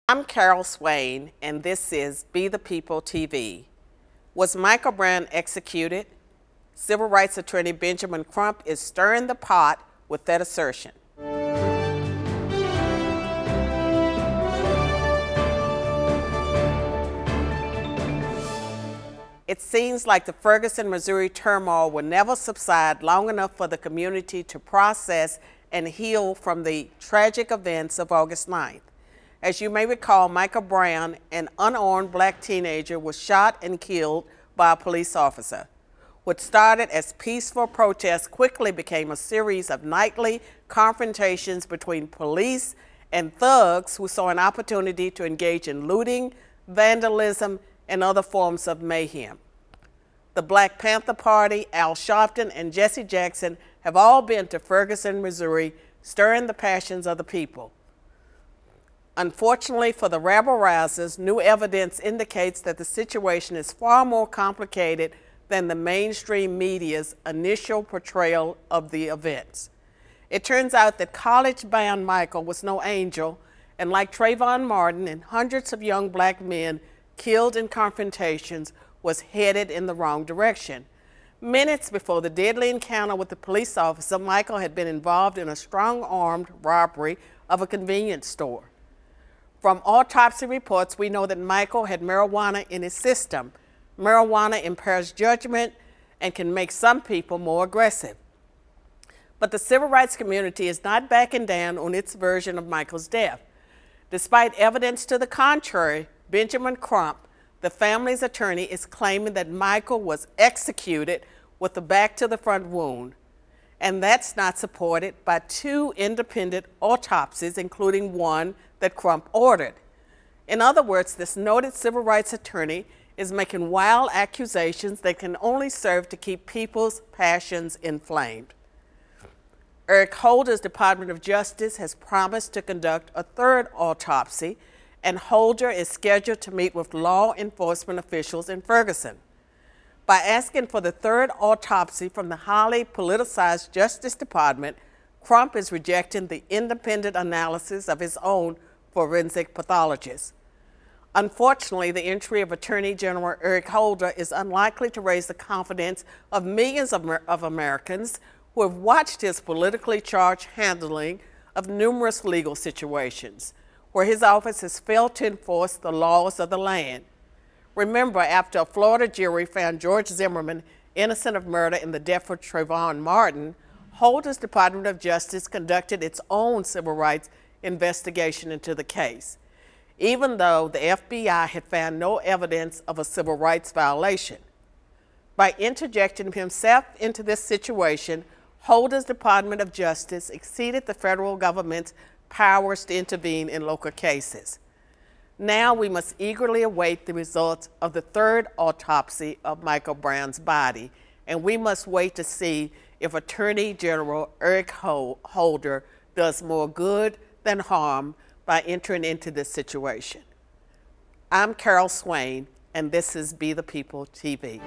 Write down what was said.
I'm Carol Swain, and this is Be the People TV. Was Michael Brown executed? Civil rights attorney Benjamin Crump is stirring the pot with that assertion. It seems like the Ferguson, Missouri turmoil will never subside long enough for the community to process and heal from the tragic events of August 9th. As you may recall, Michael Brown, an unarmed black teenager, was shot and killed by a police officer. What started as peaceful protests quickly became a series of nightly confrontations between police and thugs who saw an opportunity to engage in looting, vandalism, and other forms of mayhem. The Black Panther Party, Al Sharpton, and Jesse Jackson have all been to Ferguson, Missouri, stirring the passions of the people. Unfortunately for the rabble-rousers, new evidence indicates that the situation is far more complicated than the mainstream media's initial portrayal of the events. It turns out that college-bound Michael was no angel, and like Trayvon Martin and hundreds of young black men killed in confrontations, was headed in the wrong direction. Minutes before the deadly encounter with the police officer, Michael had been involved in a strong-armed robbery of a convenience store. From autopsy reports, we know that Michael had marijuana in his system. Marijuana impairs judgment and can make some people more aggressive. But the civil rights community is not backing down on its version of Michael's death. Despite evidence to the contrary, Benjamin Crump, the family's attorney, is claiming that Michael was executed with a back-to-the-front wound. And that's not supported by two independent autopsies, including one that Crump ordered. In other words, this noted civil rights attorney is making wild accusations that can only serve to keep people's passions inflamed. Eric Holder's Department of Justice has promised to conduct a third autopsy, and Holder is scheduled to meet with law enforcement officials in Ferguson. By asking for the third autopsy from the highly politicized Justice Department, Crump is rejecting the independent analysis of his own forensic pathologist. Unfortunately, the entry of Attorney General Eric Holder is unlikely to raise the confidence of millions of Americans who have watched his politically charged handling of numerous legal situations, where his office has failed to enforce the laws of the land. Remember, after a Florida jury found George Zimmerman innocent of murder in the death of Trayvon Martin, Holder's Department of Justice conducted its own civil rights investigation into the case, even though the FBI had found no evidence of a civil rights violation. By interjecting himself into this situation, Holder's Department of Justice exceeded the federal government's powers to intervene in local cases. Now we must eagerly await the results of the third autopsy of Michael Brown's body, and we must wait to see if Attorney General Eric Holder does more good than harm by entering into this situation. I'm Carol Swain, and this is Be the People TV.